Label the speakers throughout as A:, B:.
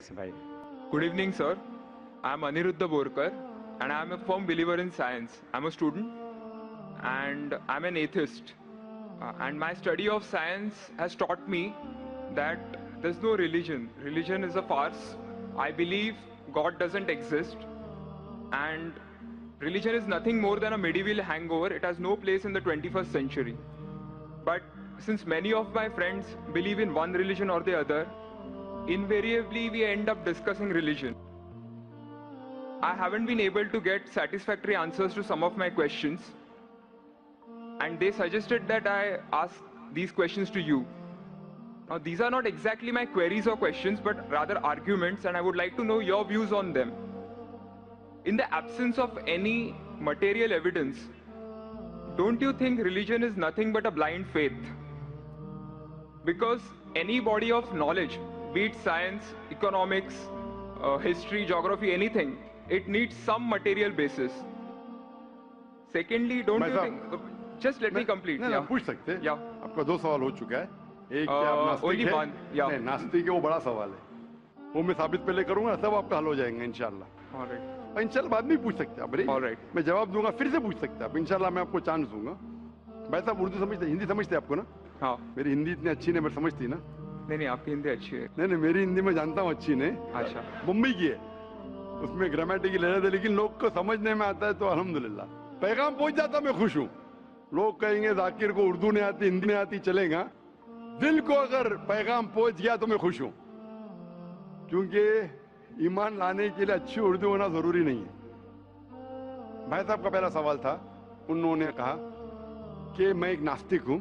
A: से भाई?
B: Good evening, sir. I'm Aniruddha Borkar, and I'm a firm believer in science. I'm a student, and I'm an atheist. And my study of science has taught me that there's no religion. Religion is a farce. I believe God doesn't exist, and religion is nothing more than a medieval hangover. It has no place in the 21st century. But since many of my friends believe in one religion or the other, invariably we end up discussing religion. I haven't been able to get satisfactory answers to some of my questions, and they suggested that I ask these questions to you. Now, these are not exactly my queries or questions, but rather arguments, and I would like to know your views on them. In the absence of any material evidence, don't you think religion is nothing but a blind faith? Because any body of knowledge, be it science, economics, history, geography, anything, it needs some material basis. Secondly, don't you think... Just let me complete.
C: नहीं, पूछ सकते हैं।
B: Yeah.
C: आपका 2 सवाल हो चुका है। एक क्या आप नास्तिक
B: only
C: है?
B: one, yeah.
C: नहीं, नास्तिक है, वो बड़ा सवाल है। वो मैं साबित पहले करूंगा, सब आपका हल हो जाएंगे इंशाल्लाह।
B: All right.
C: इंशाल्लाह बाद में पूछ सकते हैं आप।
B: All right.
C: मैं जवाब दूंगा, फिर से पूछ सकते हैं आप। इंशाल्लाह मैं आपको चांस दूंगा। भाई साहब उर्दू समझते, हिंदी समझते आपको ना?
B: हाँ।
C: मेरी हिंदी इतनी अच्छी नहीं, मैं समझती ना?
B: नहीं, आपकी हिंदी अच्छी है।
C: नहीं, मेरी हिंदी मैं जानता हूँ अच्छी नहीं।
B: अच्छा।
C: मुंबई की है, उसमें ग्रामेटिकल एरर है, लेकिन लोग को समझने में आता है तो अल्हम्दुलिल्लाह। पैगाम पहुंच जाता, मैं खुश हूँ। लोग कहेंगे जाकिर को उर्दू नहीं आती, हिंदी नहीं आती, चलेगा। दिल को अगर पैगाम पहुंच गया तो मैं खुश हूँ, क्योंकि ईमान लाने के लिए अच्छी उर्दू होना जरूरी नहीं है। भाई साहब का पहला सवाल था, उन्होंने कहा कि मैं एक नास्तिक हूँ,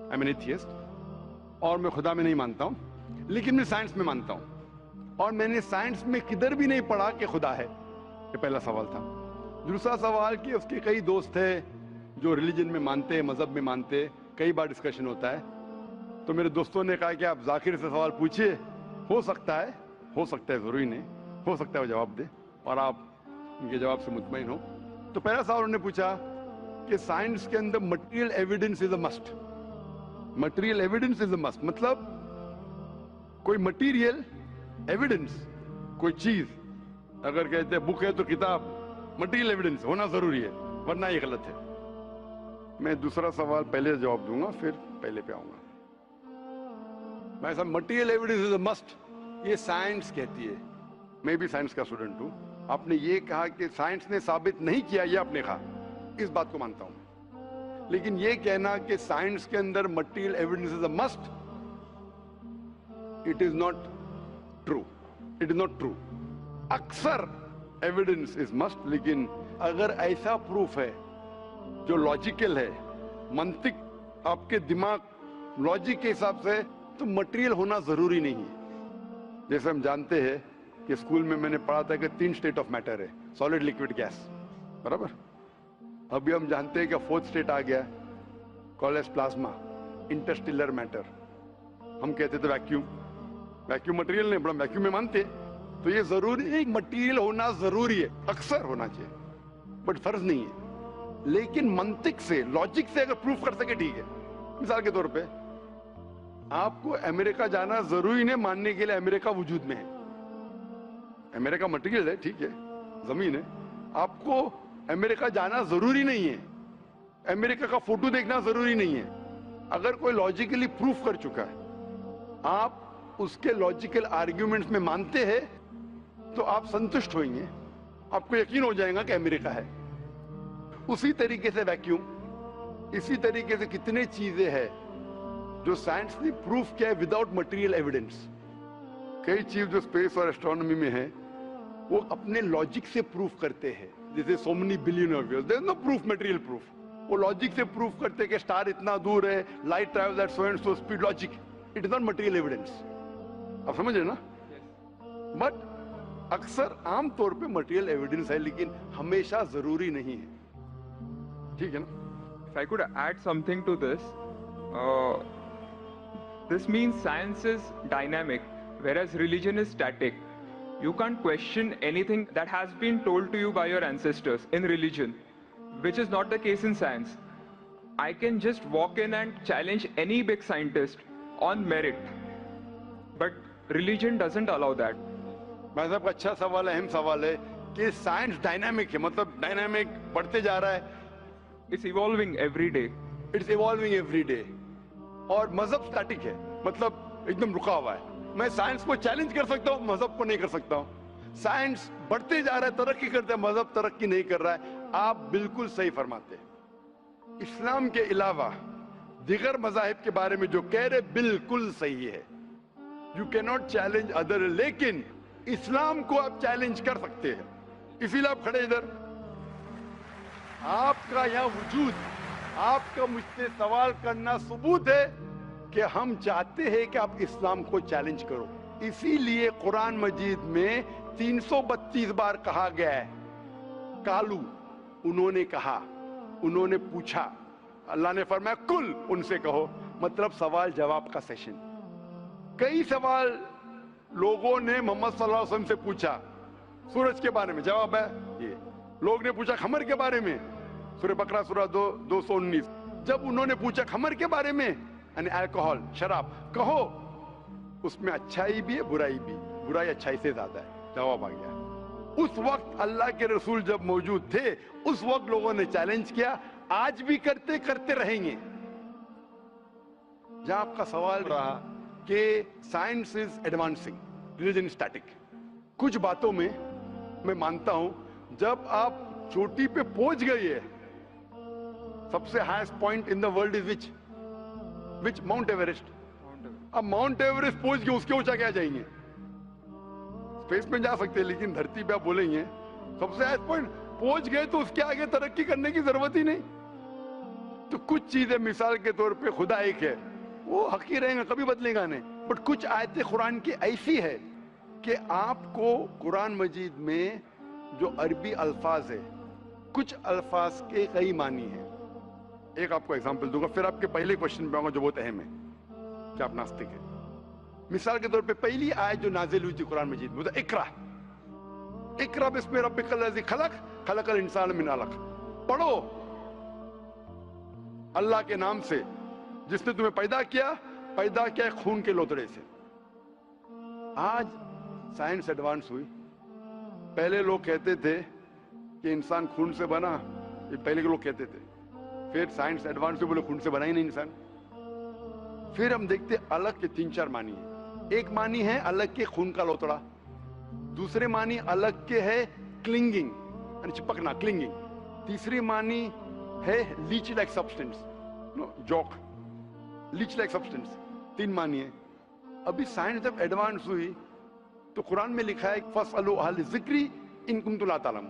C: आई एम एन एथियस्ट, और मैं खुदा में नहीं मानता हूँ, लेकिन मैं साइंस में मानता हूँ, और मैंने साइंस में किधर भी नहीं पढ़ा कि खुदा है। ये पहला सवाल था। दूसरा सवाल कि उसके कई दोस्त हैं जो रिलीजन में मानते हैं, मजहब में मानते हैं, कई बार डिस्कशन होता है। तो मेरे दोस्तों ने कहा कि आप जाकिर से सवाल पूछिए, हो सकता है जरूरी नहीं, हो सकता है वो जवाब दे और आप उनके जवाब से मुतमईन हो। तो पहला सवाल उन्होंने पूछा कि साइंस के अंदर material evidence is a must. Material evidence is a must मतलब कोई मटेरियल एविडेंस, कोई चीज अगर कहते हैं बुक है तो किताब, मटेरियल एविडेंस होना जरूरी है, वरना ये गलत है। मैं दूसरा सवाल पहले जवाब दूंगा, फिर पहले पे आऊंगा। मैं सब material evidence is a must, ये साइंस कहती है। मैं भी साइंस का स्टूडेंट हूं। आपने ये कहा कि साइंस ने साबित नहीं किया, ये आपने कहा, इस बात को मानता हूं। लेकिन ये कहना कि साइंस के अंदर material evidence is a must, it is not true. It is not true. अक्सर एविडेंस इज मस्ट, लेकिन अगर ऐसा प्रूफ है जो लॉजिकल है, मंतिक आपके दिमाग लॉजिक के हिसाब से, तो मटेरियल होना जरूरी नहीं है। जैसे हम जानते हैं कि स्कूल में मैंने पढ़ा था कि 3 स्टेट ऑफ मैटर है, सॉलिड, लिक्विड, गैस, बराबर। अभी हम जानते हैं कि 4th स्टेट आ गया, कॉलेज प्लाज्मा, इंटरस्टेलर मैटर। हम कहते थे वैक्यूम, वैक्यूम मटेरियल नहीं, बड़ा वैक्यूम में मानते। तो ये जरूरी नहीं, मटेरियल होना जरूरी है, अक्सर होना चाहिए, बट फर्ज नहीं है। लेकिन मंतिक से, लॉजिक से अगर प्रूफ कर सके ठीक है। मिसाल के तौर पे आपको अमेरिका जाना जरूरी नहीं मानने के लिए अमेरिका वजूद में है। अमेरिका मटेरियल है, ठीक है, जमीन है। आपको अमेरिका जाना जरूरी नहीं है, अमेरिका का फोटो देखना जरूरी नहीं है। अगर कोई लॉजिकली प्रूफ कर चुका है, आप उसके लॉजिकल आर्ग्यूमेंट्स में मानते हैं, तो आप संतुष्ट होंगे, आपको यकीन हो जाएगा कि अमेरिका है। उसी तरीके से वैक्यूम, इसी तरीके से कितने चीजें हैं जो साइंस ने प्रूफ किया है विदाउट मटेरियल एविडेंस। कई चीज जो स्पेस और एस्ट्रोनॉमी में है, वो अपने लॉजिक से प्रूफ करते हैं। जैसे so many billion of years, there is no proof, material proof. वो लॉजिक से प्रूफ करते हैं कि स्टार इतना दूर है, light travels at so and so speed, logic. It is not material evidence. आप समझ रहे ना? बट अक्सर आमतौर पे मटेरियल एविडेंस है, लेकिन हमेशा जरूरी नहीं है। ठीक है ना?
B: If I could add something to this, this means science is dynamic, whereas religion is static. You can't question anything that has been told to you by your ancestors in religion, which is not the case in science. I can just walk in and challenge any big scientist on merit, but religion doesn't allow that.
C: भाई साहब का अच्छा सवाल है, अहम सवाल है कि साइंस डायनामिक है, मतलब डायनामिक बढ़ते जा रहा है,
B: It's evolving every day.
C: It's evolving every day. और मजहब स्टैटिक है, मतलब एकदम रुका हुआ है। मैं साइंस को चैलेंज कर सकता हूँ, मजहब को नहीं कर सकता हूँ। साइंस बढ़ते जा रहा है, तरक्की करते हैं, मजहब तरक्की नहीं कर रहा है। आप बिल्कुल सही फरमाते हैं। इस्लाम के अलावा दिगर मजाहिब के बारे में जो कह रहे बिल्कुल सही है। You can not challenge other, लेकिन इस्लाम को आप चैलेंज कर सकते हैं। इसीलिए आप खड़े इधर, आपका यहाँ वजूद, आपका मुझसे सवाल करना सबूत है कि हम चाहते हैं कि आप इस्लाम को चैलेंज करो। इसीलिए कुरान मजीद में 332 बार कहा गया है कालू, उन्होंने कहा, उन्होंने पूछा। अल्लाह ने फरमाया कुल, उनसे कहो, मतलब सवाल जवाब का सेशन। कई सवाल लोगों ने मोहम्मद सल्लल्लाहु अलैहि वसल्लम से पूछा, सूरज के बारे में जवाब है ये। लोग ने पूछा खमर के बारे में, सूरह बकरा सूरह 219। जब उन्होंने पूछा खमर के बारे में, यानी अल्कोहल, शराब, कहो उसमें अच्छाई भी है बुराई भी, बुराई अच्छाई से ज्यादा है, जवाब आ गया। उस वक्त अल्लाह के रसूल जब मौजूद थे, उस वक्त लोगों ने चैलेंज किया, आज भी करते रहेंगे। जहां आपका सवाल रहा कि science is advancing, religion static, कुछ बातों में मैं मानता हूं, जब आप चोटी पे पहुंच गई है, सबसे highest point in the world is which mount Everest. अब माउंट एवरेस्ट पहुंच गए, उसके ऊंचा क्या जाएंगे? स्पेस में जा सकते हैं, लेकिन धरती पे आप बोलेंगे सबसे हाईएस्ट पॉइंट पहुंच गए तो उसके आगे तरक्की करने की जरूरत ही नहीं। तो कुछ चीजें, मिसाल के तौर पे खुदा एक है, वो हकी रहेगा, कभी बदलेगा नहीं। बट कुछ आयतें कुरान की ऐसी है कि आपको कुरान मजीद में जो अरबी अल्फाज है, कुछ अल्फाज के कई मानी है। एक आपको एग्जांपल दूंगा, फिर आपके पहले क्वेश्चन पे आऊंगा जो बहुत अहम है कि आप नास्तिक है। मिसाल के तौर पे पहली आयत जो नाजिल हुई थी कुरान मजीद में, इकरा इकरा बिस्मि रब्बिकल लज़ी खलक, खलकल इंसान मिन अलक। पढ़ो अल्लाह के नाम से जिसने तुम्हें पैदा किया खून के लोतड़े से। आज साइंस एडवांस हुई। पहले लोग कहते थे कि इंसान खून से बना, ये पहले के लोग कहते थे। फिर साइंस एडवांस हुई, बोले खून से बना ही नहीं इंसान। फिर हम देखते अलग के 3-4 मानी है। एक मानी है अलग के खून का लोतड़ा, दूसरे मानी अलग के है क्लिंगिंग, चिपकना, क्लिंगिंग। तीसरी मानी है लीच लाइक सब्सटेंस, जॉक, लीच लाइक सब्सटेंस। 3 मानी है। अभी साइंस जब एडवांस हुई तो कुरान में लिखा है फसअलू अहल ज़िक्री इन कुंतुम ला तालमून,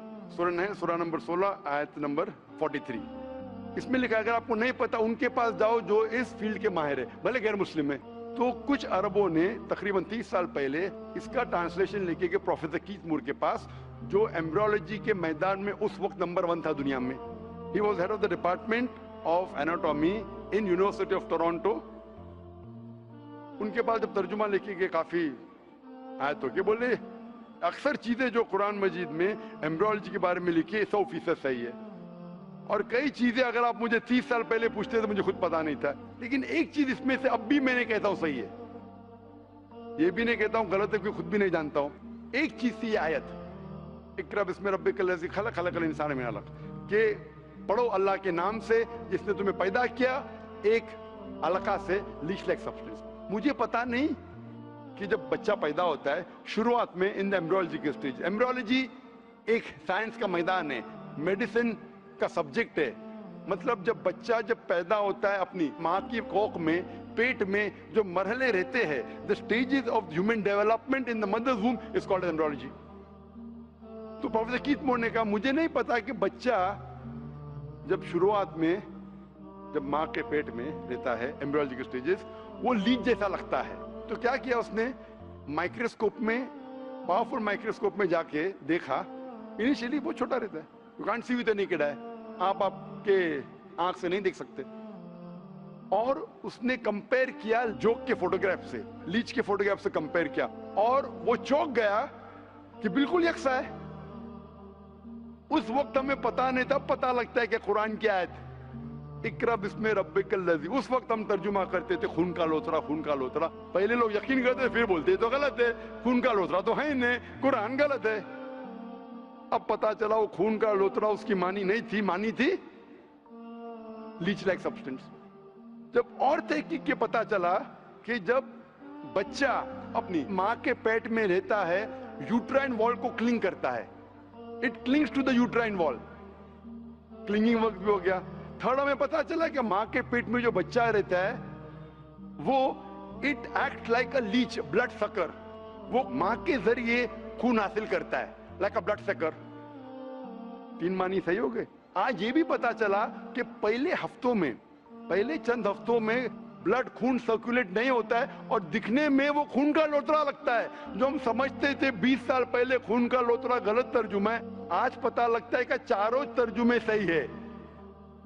C: सूरह नंबर 16 आयत नंबर 43। इसमें लिखा है अगर आपको नहीं पता उनके पास जाओ जो इस फील्ड के माहिर है, भले गैर मुस्लिम है। तो कुछ अरबों ने तकरीबन 30 साल पहले इसका ट्रांसलेशन लेके गए प्रोफेसर कीथ मूर के पास, जो एम्ब्रियोलॉजी के मैदान में उस वक्त नंबर 1 था दुनिया में। He was head of the department of anatomy in university of Toronto. उनके पास जब तर्जुमा लेके गए काफी आयतों के, बोले अक्सर चीजें जो कुरान मजीद में एम्ब्रियोलॉजी के बारे में लिखी है 100% सही है, और कई चीजें अगर आप मुझे 30 साल पहले पूछते तो मुझे खुद पता नहीं था, लेकिन एक चीज इसमें से अब भी मैंने कहता हूं सही है, ये भी नहीं कहता हूं गलत है, क्योंकि खुद भी नहीं जानता हूं। एक चीज थी ये आयत इकरा बिस्मि रब्बिकल लज़ी खलक, खलकल इंसान मिन अलक, के पढ़ो अल्लाह के नाम से जिसने तुम्हें पैदा किया एक अलका से, लीच लाइक सब्सटेंस। मुझे पता नहीं कि जब बच्चा पैदा होता है शुरुआत में इन द एम्ब्रियोलॉजी के स्टेज, एम्ब्रियोलॉजी एक साइंस का मैदान है, मेडिसिन का सब्जेक्ट है। मतलब जब बच्चा जब पैदा होता है अपनी माँ की कोख में, पेट में जो मरहले रहते हैं, the stages of human development in the mother's womb is called embryology. तो प्रोफेसर कीथ मूर ने कहा मुझे नहीं पता कि बच्चा जब शुरुआत में जब माँ के पेट में रहता है, एम्ब्रियोलॉजी के स्टेजेस, वो लीच जैसा लगता है। तो क्या किया उसने, माइक्रोस्कोप में, पावरफुल माइक्रोस्कोप में जाके देखा, इनिशियली बहुत छोटा रहता है, you can't see with any kid I, आप आपके आंख से नहीं देख सकते। और उसने कंपेयर किया जोक के फोटोग्राफ से, लीच के फोटोग्राफ से कंपेयर किया, और वो चौंक गया कि बिल्कुल यकसा है। उस वक्त हमें पता नहीं था, पता लगता है कि कुरान की आयत इकरा बिस्मे रब्बिकल लज़ी, उस वक्त हम तर्जुमा करते थे खून का लोथरा, खून का लोथरा। पहले लोग यकीन करते फिर बोलते तो गलत है, खून का लोथरा तो है ही नहीं, कुरान गलत है। अब पता चला वो खून का लोथरा उसकी मानी नहीं थी, मानी थी लीच लाइक सब्सटेंस। जब और तहकीक के पता चला कि जब बच्चा अपनी माँ के पेट में रहता है, यूट्राइन वॉल को क्लिंग करता है, it clings to the uterine wall, clinging work भी हो गया। थर्ड हमें पता चला कि माँ के पेट में जो बच्चा रहता है वो it act like a leech, blood sucker, वो माँ के जरिए खून हासिल करता है, लाइक अ ब्लड सकर। 3 मानी सही हो गए। आज ये भी पता चला कि पहले चंद हफ्तों में ब्लड खून सर्कुलेट नहीं होता है और दिखने में वो खून का लोथरा लगता है। जो हम समझते थे 20 साल पहले खून का लोथरा गलत तर्जुमा है, आज पता लगता है कि चारों तर्जुमे सही है।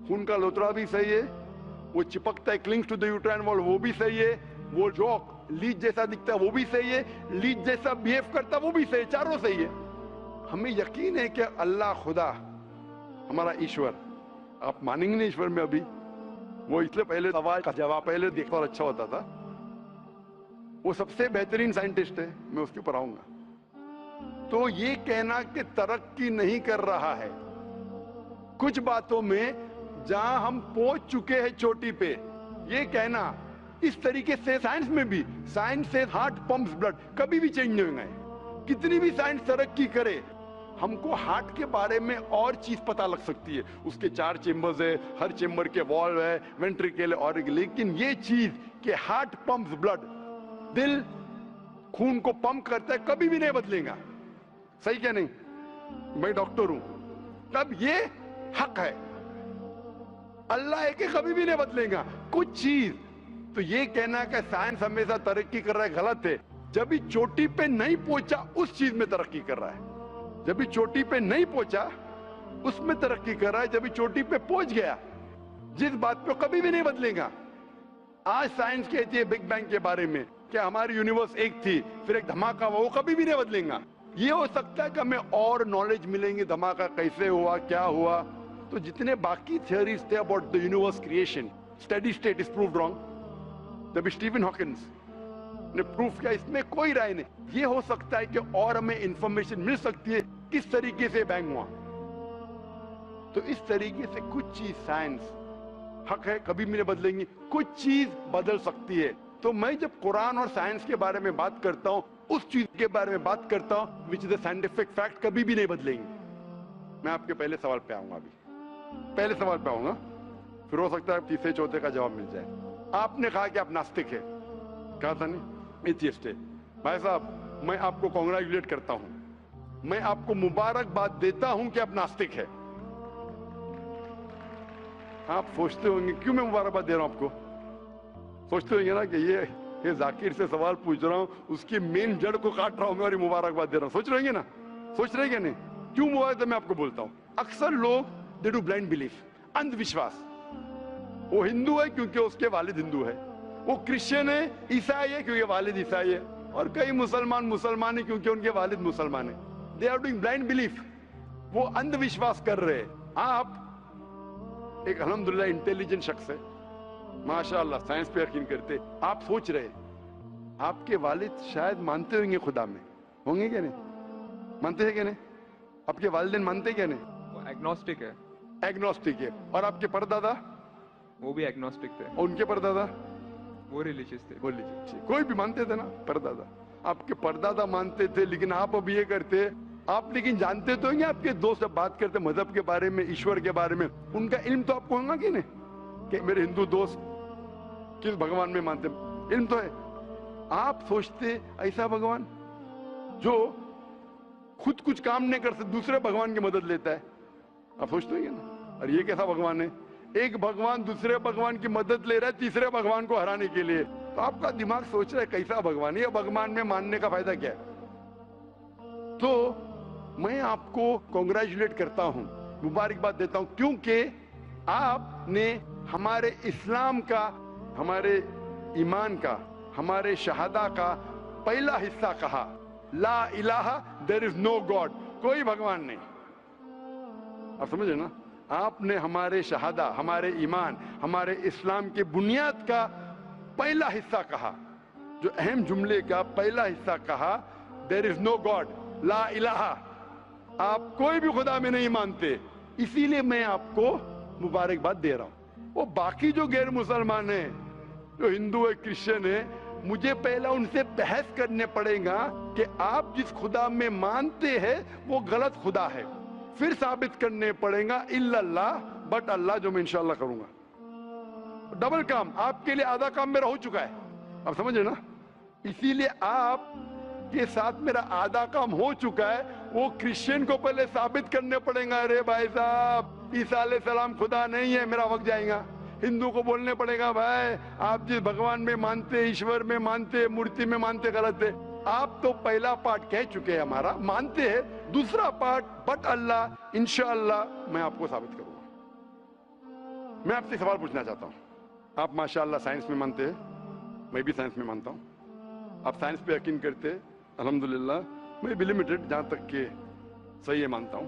C: खून का लोथरा भी सही है, वो चिपकता है clings to the uterine wall वो भी सही है, वो जो लीच जैसा दिखता है वो भी सही है, लीच जैसा बिहेव करता है वो भी सही है, चारों सही है। हमें यकीन है कि अल्लाह खुदा हमारा ईश्वर, आप मानेंगे नहीं ईश्वर में अभी, वो इसलिए पहले सवाल का जवाब पहले देखता और अच्छा होता था। वो सबसे बेहतरीन साइंटिस्ट है, मैं उसके ऊपर आऊंगा। तो ये कहना कि तरक्की नहीं कर रहा है, कुछ बातों में जहां हम पहुंच चुके हैं चोटी पे, ये कहना इस तरीके से साइंस में भी, साइंस से हार्ट पंप्स ब्लड, कभी भी चेंज नहीं होंगे। कितनी भी साइंस तरक्की करे, हमको हार्ट के बारे में और चीज पता लग सकती है, उसके 4 चेंबर्स है, हर चेंबर के वॉल्व है, वेंट्रिकल और, लेकिन ये चीज कि हार्ट पंप्स ब्लड, दिल खून को पंप करता है, कभी भी नहीं बदलेगा। सही क्या नहीं? मैं डॉक्टर हूं, तब ये हक है, अल्लाह है कि कभी भी नहीं बदलेगा कुछ चीज। तो ये कहना कि साइंस हमेशा तरक्की कर रहा है गलत है। जब भी चोटी पे नहीं पहुंचा उस चीज में तरक्की कर रहा है, जब भी चोटी पे नहीं पहुंचा उसमें तरक्की कर रहा है, जब भी चोटी पे पहुंच गया जिस बात पे कभी भी नहीं बदलेगा। आज साइंस कहती है बिग बैंग के बारे में कि हमारी यूनिवर्स एक थी फिर एक धमाका हुआ, वो कभी भी नहीं बदलेगा। ये हो सकता है कि हमें और नॉलेज मिलेंगे, धमाका कैसे हुआ, क्या हुआ। तो जितने बाकी थियोरीज थे about the universe creation, steady state is proved wrong. जब स्टीफन हॉकिंस ने प्रूफ किया, इसमें कोई राय नहीं। ये हो सकता है कि और हमें इंफॉर्मेशन मिल सकती है किस तरीके से बैंग हुआ। तो इस तरीके से कुछ चीज साइंस हक है, कभी भी नहीं बदलेंगी, कुछ चीज बदल सकती है। तो मैं जब कुरान और साइंस के बारे में बात करता हूं, उस चीज के बारे में बात करता हूं which is the scientific fact, कभी भी नहीं बदलेंगे। मैं आपके पहले सवाल पे आऊंगा, अभी पहले सवाल पे आऊंगा, फिर हो सकता है तीसरे चौथे का जवाब मिल जाए। आपने कहा कि आप नास्तिक है, कहा था नहीं, एथियस्ट है। भाई साहब मैं आपको कांग्रेचुलेट करता हूं, मैं आपको मुबारकबाद देता हूं कि आप नास्तिक है। आप सोचते होंगे क्यों मैं मुबारकबाद दे रहा हूं आपको, सोचते होंगे ना कि ये जाकिर से सवाल पूछ रहा हूं, उसकी मेन जड़ को काट रहा हूं मैं और ये मुबारकबाद दे रहा हूं। सोच रहे हैं ना, सोच रहे हैं नहीं? क्यों मुबारक मैं आपको बोलता हूं। अक्सर लोग दे डू ब्लाइंड बिलीफ, अंधविश्वास। वो हिंदू है क्योंकि उसके वालिद हिंदू है, वो क्रिश्चियन है, ईसाई है क्योंकि वालिद ईसाई है, और कई मुसलमान है क्योंकि उनके वालिद मुसलमान है। They are doing blind belief, वो अंधविश्वास कर रहे हैं। आप एक अल्हम्दुलिल्लाह इंटेलिजेंट शख्स है, माशाअल्लाह, साइंस पे यकीन करते। आप सोच रहे आपके वालिद शायद मानते होंगे खुदा में, होंगे क्या नहीं? मानते हैं क्या नहीं? आपके वालिदैन मानते क्या नहीं?
B: वो एग्नोस्टिक है।
C: एग्नोस्टिक है। और आपके परदादा?
B: वो भी एग्नोस्टिक थे।
C: और उनके परदादा?
B: वो रिलीजियस थे।
C: वो रिलीजियस, कोई भी मानते थे ना परदादा। आपके परदादा मानते थे, लेकिन आप अब ये करते आप, लेकिन जानते तो हैं आपके दोस्त जब बात करते मजहब के बारे में, ईश्वर के बारे में, उनका इल्म तो आपको होगा कि नहीं कि मेरे हिंदू दोस्त किस भगवान में मानते, इल्म तो है। आप सोचते ऐसा भगवान जो खुद कुछ काम नहीं कर सकते, दूसरे भगवान की मदद लेता है, आप सोचते हैं ना। और ये कैसा भगवान है? एक भगवान दूसरे भगवान की मदद ले रहा है तीसरे भगवान को हराने के लिए। तो आपका दिमाग सोच रहा है कैसा भगवान है, ये भगवान में मानने का फायदा क्या है? तो मैं आपको कांग्रेचुलेट करता हूं, मुबारकबाद देता हूं, क्योंकि आपने हमारे इस्लाम का, हमारे ईमान का, हमारे शहादा का पहला हिस्सा कहा, ला इलाहा, देयर इज नो गॉड, कोई भगवान नहीं। आप समझे ना? आपने हमारे शहादा, हमारे ईमान, हमारे इस्लाम के बुनियाद का पहला हिस्सा कहा, जो अहम जुमले का पहला हिस्सा कहा, देयर इज नो गॉड, ला इलाहा, आप कोई भी खुदा में नहीं मानते, इसीलिए मैं आपको मुबारकबाद दे रहा हूं। वो बाकी जो गैर मुसलमान है, जो हिंदू है, क्रिश्चियन है, मुझे पहला उनसे बहस करने पड़ेगा कि आप जिस खुदा में मानते हैं वो गलत खुदा है, फिर साबित करने पड़ेगा इल्लल्लाह, बट अल्लाह, जो मैं इंशाल्लाह करूंगा। डबल काम, आपके लिए आधा काम मेरा हो चुका है, आप समझ रहे ना? इसीलिए आप के साथ मेरा आधा काम हो चुका है, वो क्रिश्चियन को पहले साबित करने पड़ेगा, अरे भाई साहब ईसा अलैहिस्सलाम खुदा नहीं है, मेरा वक्त जाएगा। हिंदू को बोलने पड़ेगा, भाई आप जिस भगवान में मानते, ईश्वर में मानते, मूर्ति में मानते, गलत है। आप तो पहला पार्ट कह चुके हैं हमारा, मानते हैं, दूसरा पार्ट बट अल्लाह, इंशाअल्लाह मैं आपको साबित करूंगा। मैं आपसे सवाल पूछना चाहता हूं, आप माशाअल्लाह साइंस में मानते हैं, मैं भी साइंस में मानता हूं, आप साइंस पे यकीन करते हैं, अल्हम्दुलिल्लाह, मैं भी लिमिटेड जहां तक के सही है मानता हूं।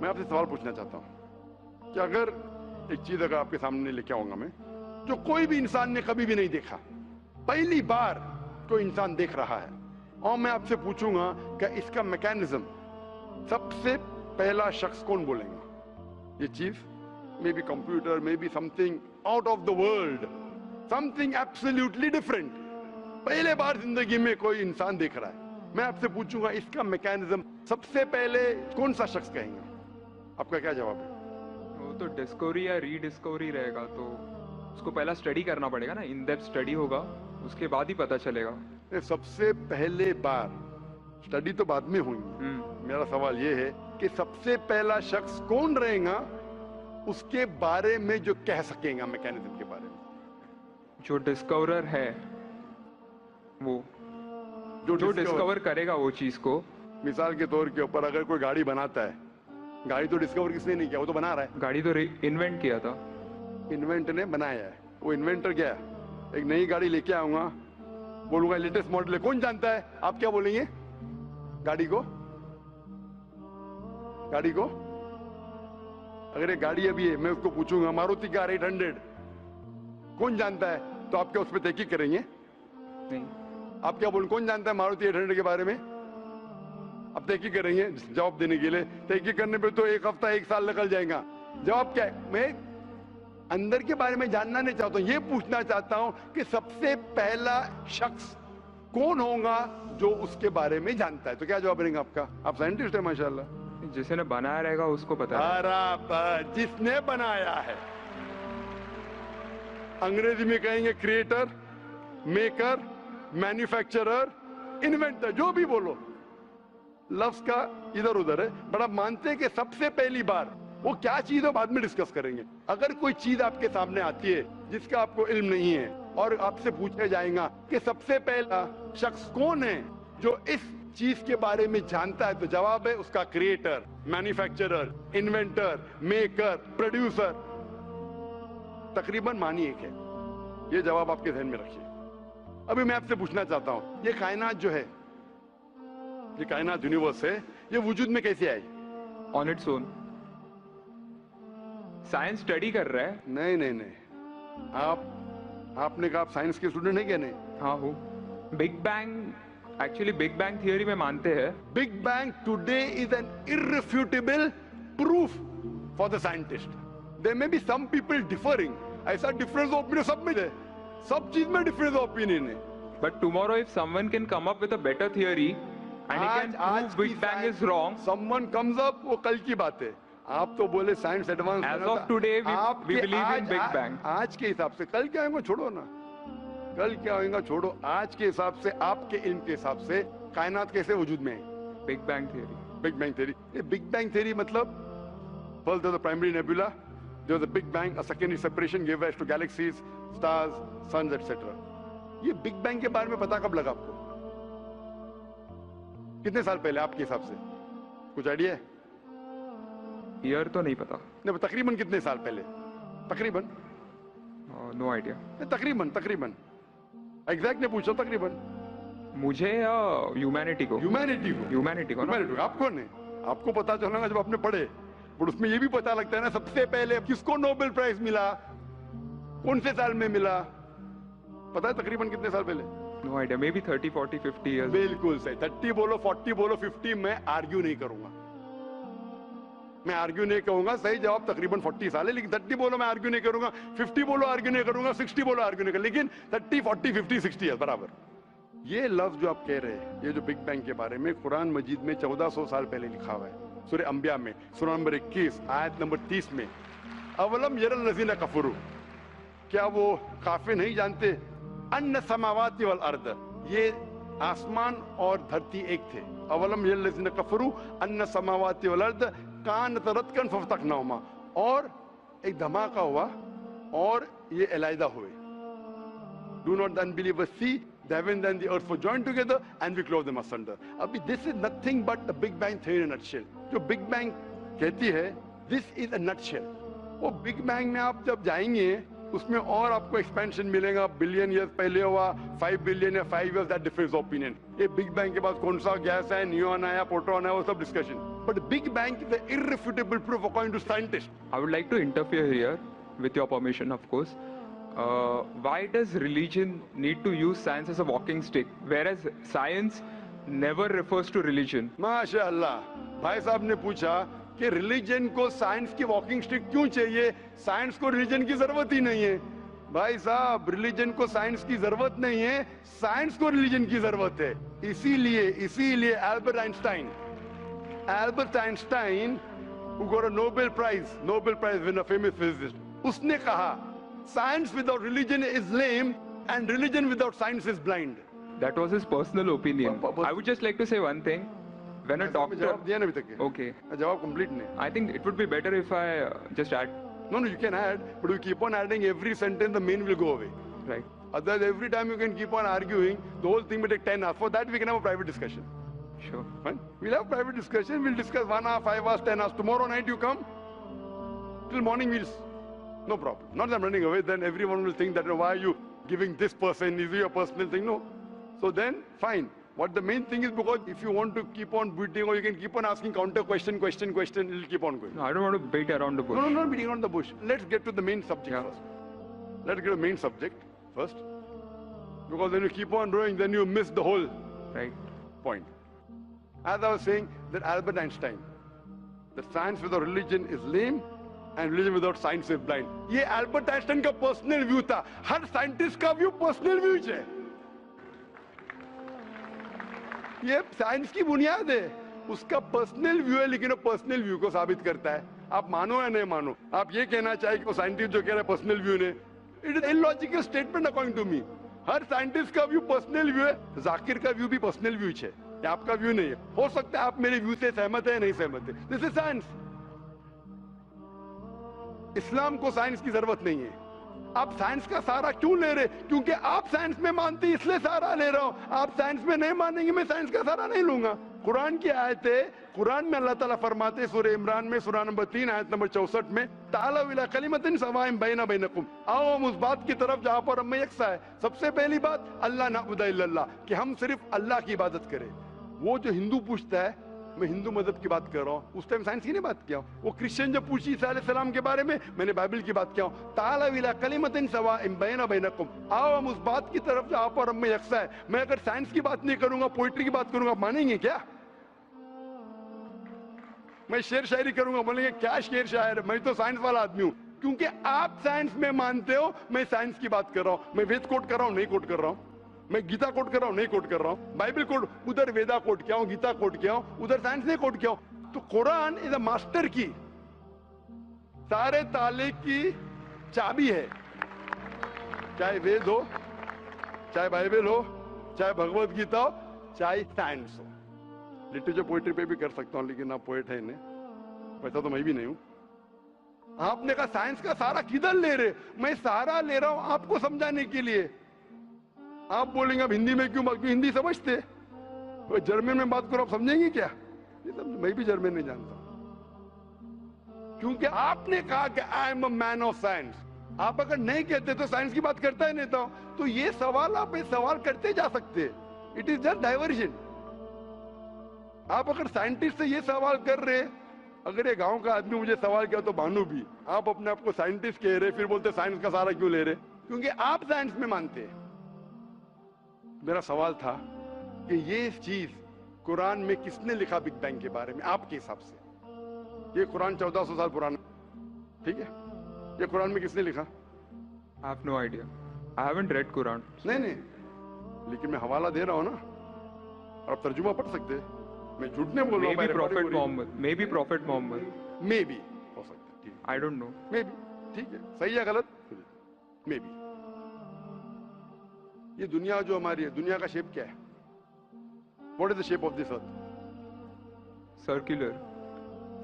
C: मैं आपसे सवाल पूछना चाहता हूं कि अगर एक चीज अगर आपके सामने लेके आऊंगा मैं, जो कोई भी इंसान ने कभी भी नहीं देखा, पहली बार कोई इंसान देख रहा है, और मैं आपसे पूछूंगा कि इसका मैकेनिज्म, सबसे पहला शख्स कौन बोलेगा? ये चीज may be computer, may be something out of the world, something absolutely different, पहले बार जिंदगी में कोई इंसान देख रहा है। मैं आपसे पूछूंगा इसका मैकेनिज्म सबसे पहले कौन सा शख्स कहेंगे? आपका क्या जवाब है?
B: वो तो डिस्कवरी या रीडिस्कवरी रहेगा, तो उसको पहला स्टडी करना पड़ेगा ना, इन डेप्थ स्टडी होगा, उसके बाद ही पता चलेगा।
C: सबसे पहले बार स्टडी तो बाद में हुई। मेरा सवाल ये है कि सबसे पहला शख्स कौन रहेगा उसके बारे में जो कह सकेगा मैकेनिज्म के बारे में?
B: जो डिस्कवरर है, वो जो डिस्कवर करेगा वो चीज को।
C: मिसाल के तौर के ऊपर अगर कोई गाड़ी बनाता है, गाड़ी तो डिस्कवर किसने नहीं किया, वो तो बना रहा है।
B: गाड़ी तो इन्वेंट किया था,
C: इन्वेंट ने बनाया है, वो इन्वेंटर क्या है? एक नई गाड़ी लेके आऊंगा, बोलूंगा लेटेस्ट मॉडल है, कौन जानता है? आप क्या बोलेंगे? गाड़ी को, गाड़ी को अगर ये गाड़ी अभी है, मैं उसको पूछूंगा मारुति कार 800 कौन जानता है, तो आप क्या उस पर तहकीक करेंगे?
B: नहीं।
C: आप क्या बोलेंगे, कौन जानता है मारुति 800 के बारे में? आप तहकीक करेंगे जवाब देने के लिए, तहकीक करने पे तो एक हफ्ता एक साल निकल जाएगा। जवाब क्या है? मैं अंदर के बारे में जानना नहीं चाहता हूं, ये पूछना चाहता हूं कि सबसे पहला शख्स कौन होगा जो उसके बारे में जानता है। तो क्या जवाब रहेगा आपका? आप साइंटिस्ट है माशाल्लाह।
B: जिसने बनाया रहेगा उसको पता है।
C: बराबर, जिसने बनाया है। अंग्रेजी में कहेंगे क्रिएटर, मेकर, मैन्युफैक्चरर, इन्वेंटर, जो भी बोलो, लफ्ज का इधर उधर है, बड़ा मानते हैं कि सबसे पहली बार वो क्या चीज है बाद में डिस्कस करेंगे। अगर कोई चीज आपके सामने आती है जिसका आपको इल्म नहीं है और आपसे पूछा जाएगा कि सबसे पहला शख्स कौन है जो इस चीज के बारे में जानता है, तो जवाब है उसका creator, manufacturer, inventor, maker, producer. तकरीबन मानी एक है। ये जवाब आपके ध्यान में रखिए। अभी मैं आपसे पूछना चाहता हूं, ये कायनात जो है, ये कायनात यूनिवर्स है, ये वजूद में कैसे आई?
B: On its own. Science study कर रहा है।
C: नहीं नहीं नहीं, आपने कहा आप साइंस के स्टूडेंट है क्या? नहीं।
B: हाँ हूँ। Big bang, actually big bang theory में मानते हैं।
C: Big bang today is an irrefutable proof for the scientist. There may be some people differing, ऐसा डिफरेंस ऑफ ओपिनियन सब में है, सब चीज में डिफरेंस ऑफ ओपिनियन है।
B: But tomorrow if someone can come up with a better theory and he can prove big bang is wrong,
C: someone comes up, वो कल की बात है। आप तो बोले science advance.
B: Age of today we believe in big bang.
C: आज के हिसाब से, कल क्या होगा छोड़ो ना, कल क्या होगा छोड़ो, आज के हिसाब से, आपके इल्म के हिसाब से कायनात कैसे वजूद में है?
B: Big bang theory.
C: Big bang theory. ये बिग बैंग थियरी मतलब first the primary nebula, there was a big bang, a secondary separation gave rise to galaxies, stars, suns, etc. ये बिग बैंग के बारे में पता कब लगा आपको? कितने साल पहले आपके हिसाब से? कुछ आइडिया है?
B: ईयर तो नहीं पता।
C: नहीं, तकरीबन कितने साल पहले? तकरीबन?
B: No idea.
C: तकरीबन एग्जैक्ट ने पूछा, तकरीबन।
B: मुझे या ह्यूमैनिटी को?
C: ह्यूमैनिटी को
B: ना?
C: आपको नहीं, आपको पता चलेगा जब आपने पढ़े। पर उसमें ये भी पता लगता है ना सबसे पहले किसको नोबेल प्राइज मिला, कौन से साल में मिला, पता है तकरीबन कितने साल पहले?
B: No idea. Maybe 30, 40, 50 years.
C: बिल्कुल सही. 30 बोलो, 40 बोलो, 50, मैं आर्ग्यू नहीं करूंगा. मैं आर्ग्यू नहीं कहूंगा. सही जवाब तकरीबन 40 साल है, लेकिन 30 बोलो मैं आर्ग्यू नहीं करूंगा, 50 बोलो आर्ग्यू नहीं करूंगा, 60 बोलो आर्ग्यू नहीं करूंगा, लेकिन 30, 40, 50, 60 है बराबर. ये लफ्ज जो आप कह रहे हैं, ये जो बिग बैंग के बारे में कुरान मजीद में 1400 साल पहले लिखा हुआ है. सूरह अंबिया में सूरह नंबर 21 आयत नंबर 30 में, अवलम यरल लज़ीना कफरू, क्या वो काफिर नहीं जानते, अन्ना समावाति वल अर्द, ये आसमान और धरती एक थे. अवलम यरल लज़ीना कफरू अन्ना समावाति वल अर्द कानत रतकन फफतकनाहुमा, और एक धमाका हुआ और ये अलहदा हुए. Do not the unbelievers see the heavens and the earth were joined together and we clove them asunder. अभी this is nothing but the Big Bang theory in a nutshell. जो Big Bang कहती है, this is a nutshell. वो Big Bang में आप जब जाएंगे उसमें और आपको एक्सपेंशन मिलेगा. बिलियन ईयर्स पहले हुआ, 5 बिलियन या 5 years, that differs opinion. ये बिग बैंग के बाद कौन सा गैस है, न्यूट्रॉन आया, प्रोटॉन आया, वो सब discussion. But big bang is the irrefutable proof according to scientists.
B: I would like to interfere here, with your permission, of course. Why does religion need to use science as a walking stick, whereas science never refers to religion?
C: माशाअल्लाह, भाई साहब ने पूछा कि religion को science की walking stick क्यों चाहिए, साइंस को रिलीजन की जरूरत ही नहीं है. भाई साहब, रिलीजन को साइंस की जरूरत नहीं है, साइंस को रिलीजन की जरूरत है. इसीलिए Albert Einstein who got a Nobel Prize winner, famous physicist, उसने कहा science without religion is lame and religion without science is blind.
B: That was his personal opinion. I would just like to say one thing. When a doctor...
C: जवाब दिया ना अभी तक.
B: Okay.
C: जवाब complete नहीं.
B: I think it would be better if I just add.
C: No, you can add, but you keep on adding every sentence, the main will go away.
B: Right.
C: Otherwise, every time you can keep on arguing, the whole thing will take 10 hours. For that, we can have a private discussion.
B: Sure.
C: Fine? We'll have private discussion. We'll discuss 1 hour, 5 hours, 10 hours. Tomorrow night you come. Till morning no problem. Not that I'm running away. Then everyone will think that why are you giving this person? Is it your personal thing? No. So then, fine. What the main thing is, because if you want to keep on beating or you can keep on asking counter question, it'll keep on going.
B: No, I don't want to beat around the bush.
C: No, not beating around the bush. Let's get to the main subject first. Let's get to the main subject first. Because when you keep on growing, then you miss the whole point. As I was saying, that Albert Einstein, that science without religion is lame and religion without science is blind. ये Albert Einstein का personal view था. हर scientist का view personal view है. ये science की बुनियाद है. उसका पर्सनल व्यू है, लेकिन वो पर्सनल व्यू को साबित करता है. आप मानो या नहीं मानो, आप ये कहना चाहे कि वो साइंटिस्ट जो कह रहा है पर्सनल व्यू ने, it is illogical statement according to me. हर साइंटिस्ट का व्यू पर्सनल व्यू है. जाकिर का व्यू भी पर्सनल व्यू है, ये आपका व्यू नहीं है. हो सकता है आप मेरे व्यू से सहमत है, नहीं सहमत है. This is science. इस्लाम को साइंस की जरूरत नहीं है. आप साइंस का सहारा क्यों ले रहे? क्योंकि आप साइंस में मानते, इसलिए सहारा ले रहा हूं. आप साइंस में नहीं मानेंगे, मैं साइंस का सहारा नहीं लूंगा. कुरान की आयत है, कुरान में अल्लाह ताला फरमाते, सूरह इमरान में सूरह नंबर 3 आयत नंबर 64 में, तालू इला कलिमतिन सवाइन बैना बैनकुम, आओ हम उस बात की तरफ जहां पर हम यकसा है. सबसे पहली बात, अल्लाह नअबुद इल्लल्लाह, कि हम सिर्फ अल्लाह की इबादत करें. वो जो हिंदू पूछता है, मैं हिंदू मजहब की बात कर रहा हूँ, उस टाइम साइंस की नहीं बात किया. वो क्रिश्चियन जब पूछी ईसा अलैहिस्सलाम के बारे में, मैंने बाइबल की बात किया. ताला इला कलिमतिन सवाइन बैना बैनकुम, आओ हम उस बात की तरफ जहां पर हम यकसा है. मैं अगर साइंस की बात नहीं करूंगा, पोइट्री की बात करूंगा, मानेंगे क्या? मैं शेर शायरी करूंगा, बोलेंगे क्या शेर शायर, मैं तो साइंस वाला आदमी हूं. क्योंकि आप साइंस में मानते हो, मैं साइंस की बात कर रहा हूं. मैं वेद कोट कर रहा हूं, नहीं कोट कर रहा हूं. मैं गीता कोट कर रहा हूं, नहीं कोट कर रहा हूं. बाइबल कोट, उधर वेदा कोट किया हूं, गीता कोट किया हूं, उधर साइंस नहीं कोट किया हूं. तो कुरान इज अ मास्टर की, सारे ताले की चाबी है. चाहे वेद हो, चाहे बाइबल हो, चाहे भगवत गीता हो, चाहे साइंस हो. लिटरेचर पोएट्री पे भी कर सकता हूं, लेकिन आप पोएट है नहीं, वैसा तो मैं भी नहीं हूं. आपने कहा साइंस का सहारा किधर ले रहे? मैं सहारा ले रहा हूं आपको समझाने के लिए. आप बोलेंगे अब हिंदी में क्यों? हिंदी समझते? जर्मन में बात करो, आप समझेंगे क्या? मैं भी जर्मन नहीं जानता. क्योंकि आपने कहा कि I am a man of science. आप अगर नहीं कहते तो साइंस की बात करता ही नहीं था. तो ये सवाल आप सवाल करते जा सकते. It is just diversion. आप अगर साइंटिस्ट से ये सवाल कर रहे अगर ये गांव का आदमी मुझे सवाल किया तो भानु भी, आप अपने आप को साइंटिस्ट कह रहे, फिर बोलते साइंस का सहारा क्यों ले रहे? क्योंकि आप साइंस में मानते हैं। मेरा सवाल था कि ये चीज कुरान में किसने लिखा बिग बैंग के बारे में आपके हिसाब से? ये कुरान 1400 साल पुराना, ठीक है? ये कुरान में किसने लिखा?
B: I have no idea. I haven't read Quran.
C: नहीं नहीं, लेकिन मैं हवाला दे रहा हूं ना, और आप तर्जुमा पढ़ सकते हैं। मैं झूठ नहीं बोल रहा हूं।
B: Maybe Prophet Muhammad. Maybe Prophet Muhammad.
C: May be हो सकता है, ठीक है।
B: I don't know.
C: May be, ठीक है, सही है गलत? May be. ये दुनिया जो हमारी है, दुनिया का शेप क्या है? What is the shape of this earth?
B: Circular.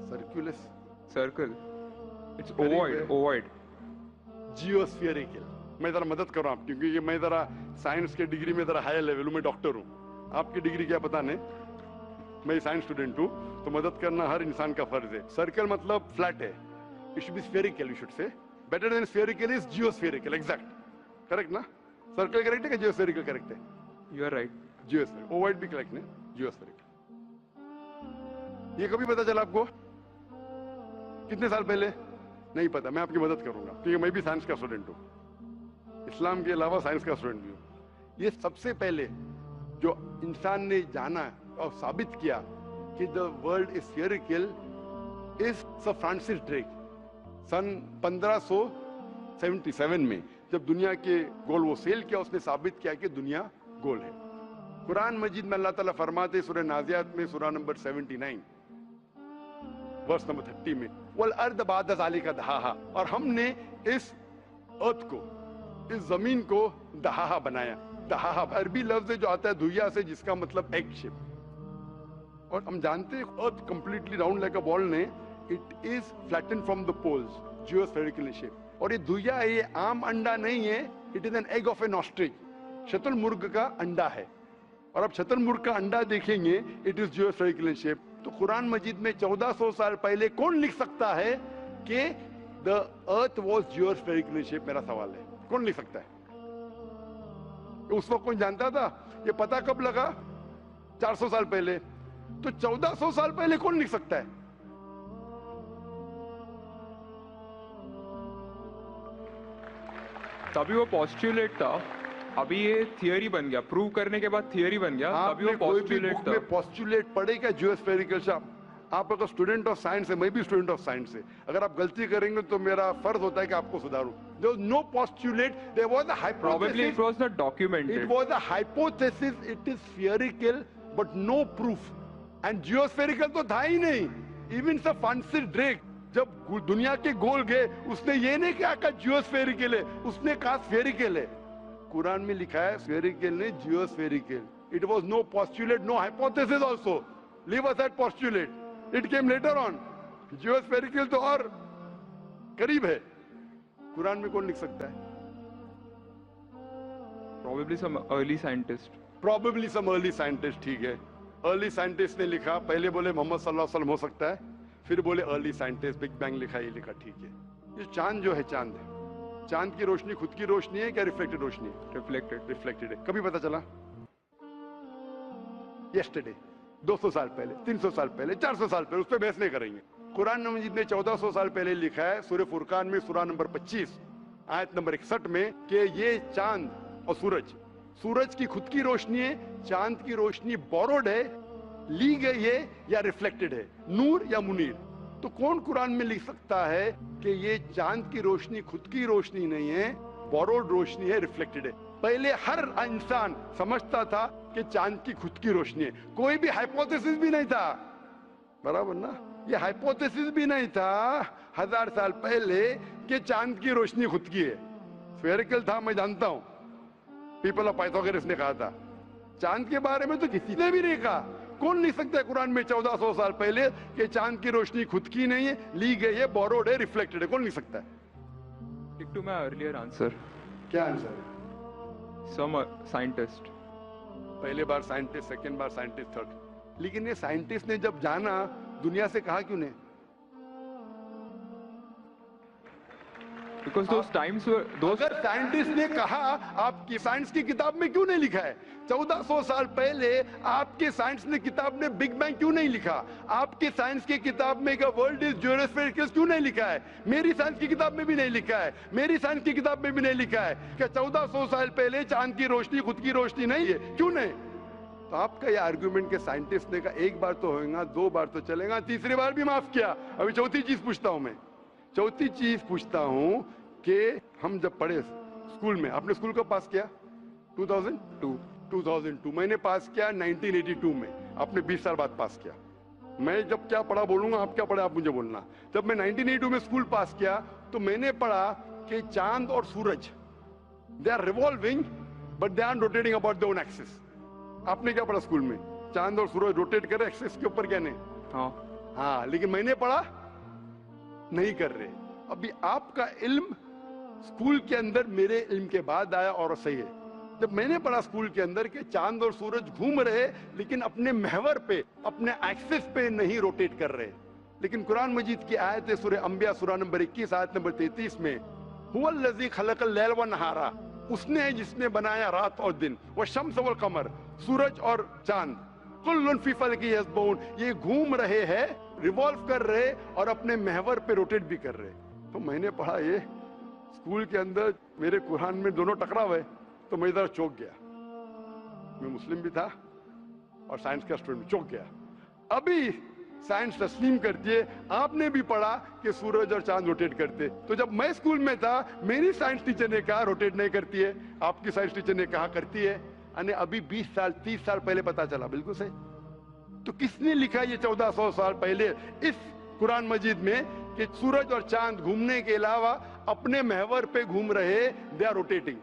C: सर्कुलस,
B: Circle. It's
C: Very
B: ovoid.
C: well.
B: Ovoid.
C: जियोस्फियरिकल। मैं जरा मदद कर रहा हूं, क्योंकि ये मैं जरा साइंस के डिग्री में जरा हाई लेवल हूं, मैं डॉक्टर हूं। आपकी डिग्री क्या पता नहीं, मैं साइंस स्टूडेंट हूं, तो मदद करना हर इंसान का फर्ज है। सर्कल मतलब फ्लैट है, it should be spherical, you should say. Better than spherical is geospherical, exact, correct ना? सर्कल करेक्ट है कि जियोस्फेरिकल करेक्ट है?
B: You are right.
C: Geospherical, ovoid भी करेक्ट है, जियोस्फेरिकल। ये कभी पता चला आपको? कितने साल पहले? नहीं पता, मैं आपकी मदद करूंगा, क्योंकि मैं भी साइंस का स्टूडेंट हूं, इस्लाम के अलावा साइंस का स्टूडेंट भी हूं। ये सबसे पहले जो इंसान ने जाना और साबित किया कि the world is spherical is sir Francis Drake. सन 1577 में जब दुनिया के गोल वो सेल किया, उसने साबित किया कि दुनिया गोल है। कुरान मजीद में अल्लाह ताला फरमाते सूरह नाज़ियात में सूरह नंबर 79 वर्स नंबर 30 में, वल अर्द बाद ज़ालिका दहाहा, और हमने इस अर्थ को, इस जमीन को दहाहा बनाया। दहाहा अरबी लफ्ज है जो आता है धुइया से, जिसका मतलब एग शेप। और हम जानते हैं earth completely round like a ball ने, it is flatten from the poles, geospherical shape. और ये धुइया है, ये आम अंडा नहीं है, it is an egg of an ostrich, शतुरमुर्ग का अंडा है। और अब शतुरमुर्ग का अंडा देखेंगे, इट इज जियोस्फेरिकल शेप। तो कुरान मजीद में 1400 साल पहले कौन लिख सकता है कि द अर्थ वाज जियोस्फेरिकल शेप? मेरा सवाल है, कौन लिख सकता है? उस वक्त कौन जानता था? ये पता कब लगा? 400 साल पहले। तो 1400 साल पहले कौन लिख सकता है?
B: तभी वो पोस्टुलेट था, अभी ये थियरी बन गया, प्रूव करने के बाद थियरी बन गया, तभी वो
C: आपने कोई भी
B: पोस्टुलेट
C: बुक
B: था।
C: में पोस्टुलेट पढ़ेगा जियोस्फेरिकल शेप? आप अगर स्टूडेंट ऑफ साइंस है, मैं भी स्टूडेंट ऑफ साइंस है, अगर आप गलती करेंगे तो मेरा फर्ज होता है कि आपको सुधारूं। There was no postulate, there was a hypothesis.
B: Probably it was not documented.
C: It was a hypothesis, it is spherical, but no proof. And geospherical तो था ही नहीं। Even Sir Francis Drake जब दुनिया के गोल गए, उसने ये नहीं कहा जियोस्फेरिकल है, उसने कहा स्फेरिकल है। कुरान में लिखा है स्फेरिकल ने जियोस्फेरिकल। It was no postulate, no hypothesis also. Leave aside postulate. It came later on. जियोस्फेरिकल तो और करीब है। कुरान में कौन लिख सकता है?
B: Probably some early scientist.
C: Probably some early scientist, ठीक है। अर्ली साइंटिस्ट ने लिखा, पहले बोले मोहम्मद सल्लल्लाहु अलैहि वसल्लम हो सकता है, फिर बोले अर्ली साइंटिस्ट, बिग बैंग लिखा, ये लिखा, ठीक है। ये चांद जो है, चांद है, चांद की रोशनी खुद की रोशनी है क्या रिफ्लेक्टेड रोशनी है? रिफ्लेक्टेड है। कभी पता चला? यस्टरडे, 200 साल पहले, 300 साल पहले, 400 साल पहले, उस पर बहस नहीं करेंगे। कुरान मजीद ने 1400 साल पहले लिखा है सूरह फुरकान में सूरह नंबर 25 आयत नंबर 61 में कि ये चांद और सूरज की खुद की रोशनी है, चांद की रोशनी बोरोड है, ली गई है या रिफ्लेक्टेड है, नूर या मुनीर। तो कौन कुरान में लिख सकता है कि ये चांद की रोशनी खुद की रोशनी नहीं है, बोरोड रोशनी है, रिफ्लेक्टेड है? पहले हर इंसान समझता था कि चांद की खुद की रोशनी है, कोई भी हाइपोथेसिस भी नहीं था, बराबर ना? ये हाइपोथेसिस भी नहीं था 1000 साल पहले कि चांद की रोशनी खुद की है। स्फेरिकल था, मैं जानता हूं, पीपल ऑफ पाइथागोरस ने कहा था। चांद के बारे में तो किसी ने भी नहीं कहा। कौन लिख सकता है कुरान में 1400 साल पहले कि चांद की रोशनी खुद की नहीं है, ली गई है, बोरोड है, रिफ्लेक्टेड है? कौन लिख सकता है?
B: Stick to my earlier answer.
C: क्या आंसर है?
B: Some scientist.
C: पहले बार साइंटिस्ट, सेकेंड बार साइंटिस्ट, थर्ड। लेकिन ये साइंटिस्ट ने जब जाना, दुनिया से कहा क्यों नहीं?
B: Because those times were those.
C: अगर साइंटिस्ट ने कहा, आपकी साइंस की किताब में क्यों नहीं लिखा है? 1400 साल पहले आपके साइंस ने किताब में बिग बैंग क्यों नहीं लिखा? आपके साइंस की किताब में वर्ल्ड इज ज्योमेट्रिकल क्यों नहीं लिखा है? मेरी साइंस की किताब में भी नहीं लिखा है, मेरी साइंस की किताब में भी नहीं लिखा है कि 1400 साल पहले चांद की रोशनी खुद की रोशनी नहीं है, क्यों नहीं? तो आपका ये आर्गुमेंट के साइंटिस्ट ने कहा एक बार तो होगा, दो बार तो चलेगा, तीसरी बार भी माफ किया। अभी चौथी चीज पूछता हूं मैं, चौथी चीज पूछता हूं कि हम जब पढ़े स्कूल में, आपने स्कूल कब पास किया? 2002 मैंने पास किया 1982 में, आपने 20 साल बाद पास किया। मैं जब क्या पढ़ा बोलूंगा, आप क्या पढ़े आप मुझे बोलना। जब मैं 1982 में स्कूल पास किया तो मैंने पढ़ा कि चांद और सूरज they are revolving but they are rotating about their own axis. आपने क्या पढ़ा स्कूल में? चांद और सूरज रोटेट कर रहे एक्सिस के ऊपर, क्या नहीं? हाँ, लेकिन मैंने पढ़ा नहीं कर रहे। अभी आपका इल्म स्कूल के अंदर मेरे इल्म के बाद आया और सही है। जब मैंने पढ़ा स्कूल के अंदर कि चांद और सूरज घूम रहे लेकिन अपने महवर पे, अपने एक्सिस पे नहीं रोटेट कर रहे। लेकिन कुरान मजीद की आयत है सूरह अंबिया सूरह नंबर 21 आयत नंबर 33 में, हुवल्लज़ी खलक़ल लैल व नहारा, उसने है जिसने बनाया रात और दिन, व शम्स वल कमर, सूरज और चांद, कुल्लुन फी फलकी यस्बहून, ये घूम रहे हैं, रिवॉल्व कर रहे और अपने महवर पे रोटेट भी कर रहे। तो मैंने पढ़ा ये स्कूल के अंदर, मेरे कुरान में दोनों टकराव है, तो मैं इधर चौंक गया। मैं मुस्लिम भी था और साइंस का स्टूडेंट, चौंक गया। अभी साइंस तस्लीम करती है, आपने भी पढ़ा कि सूरज और चांद रोटेट करते। तो जब मैं स्कूल में था मेरी साइंस टीचर ने कहा रोटेट नहीं करती है, आपकी साइंस टीचर ने कहा करती है। अने अभी 20 साल 30 साल पहले पता चला, बिल्कुल सही। तो किसने लिखा ये 1400 साल पहले इस कुरान मजीद में कि सूरज और चांद घूमने के अलावा अपने महवर पे घूम रहे, दे आर रोटेटिंग?